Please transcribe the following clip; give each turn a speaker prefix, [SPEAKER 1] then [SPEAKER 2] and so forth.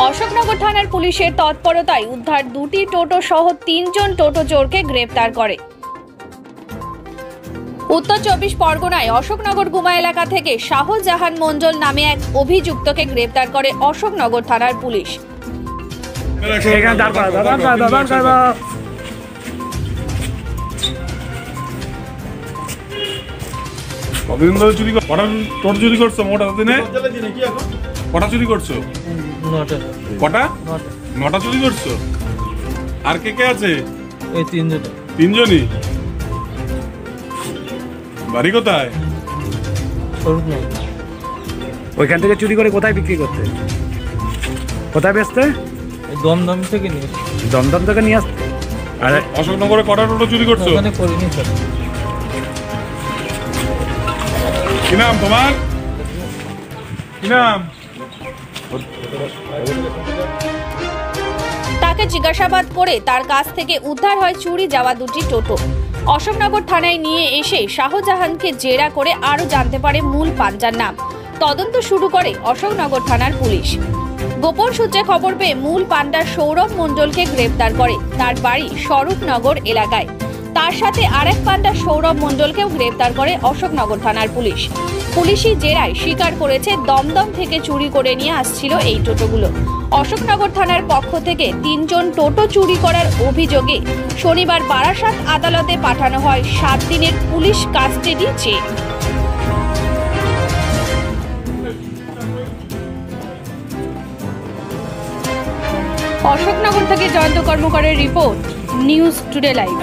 [SPEAKER 1] অশোকনগর থানার পুলিশের তৎপরতায় উদ্ধার দুটি টোটো সহ 3 জন টোটো চোরকে গ্রেপ্তার করে। উত্তর 24 পরগনায় অশোকনগর গুমা এলাকা থেকে শাহজাহান মণ্ডল নামে এক অভিযুক্তকে গ্রেপ্তার করে অশোকনগর থানার পুলিশ।
[SPEAKER 2] কটা চুরি করছো? কটা? 9টা চুরি করছো। আর কে কে আছে?
[SPEAKER 3] এই
[SPEAKER 2] 3 জনই। বাড়ি কোথায়?
[SPEAKER 3] ওইখান থেকে চুরি করে কোথায় বিক্রি করতে? কোথায় বেচতে? দমদম থেকে নিয়ে। দমদম থেকে নিয়ে আসতে।
[SPEAKER 2] আর অশোকনগরে কটা টোটো চুরি করছো?
[SPEAKER 3] ওখানে করিনি স্যার।
[SPEAKER 2] কি নাম তোমার? কি নাম?
[SPEAKER 1] তাকে জিজ্ঞাসাবাদ করে তার কাছ থেকে উদ্ধার হয় চুরি যাওয়া দুটি টোটো। অশোকনগর থানায় নিয়ে এসে শাহজাহানকে জেরা করে আরও জানতে পারে মূল পাঞ্জার নাম। তদন্ত শুরু করে অশোকনগর থানার পুলিশ। গোপন সূত্রে খবর পেয়ে মূল পান্ডা সৌরভ মণ্ডলকে গ্রেপ্তার করে তার বাড়ি স্বরূপনগর এলাকায়। তার সাথে আরেক পান্ডা সৌরভ মণ্ডলকেও গ্রেপ্তার করে অশোকনগর থানার পুলিশ। পুলিশি জেরায় স্বীকার করেছে দমদম থেকে চুরি করে নিয়ে আসছিল এই টোটোগুলো। অশোকনগর থানার পক্ষ থেকে 3 জন টোটো চুরি করার অভিযোগে শনিবার বারাসাত আদালতে পাঠানো হয় 7 দিনের পুলিশ কাস্টাডি চেয়ে। অশোকনগর থেকে জয়ন্ত কর্মকারের রিপোর্ট, নিউজ টুডে লাইভ।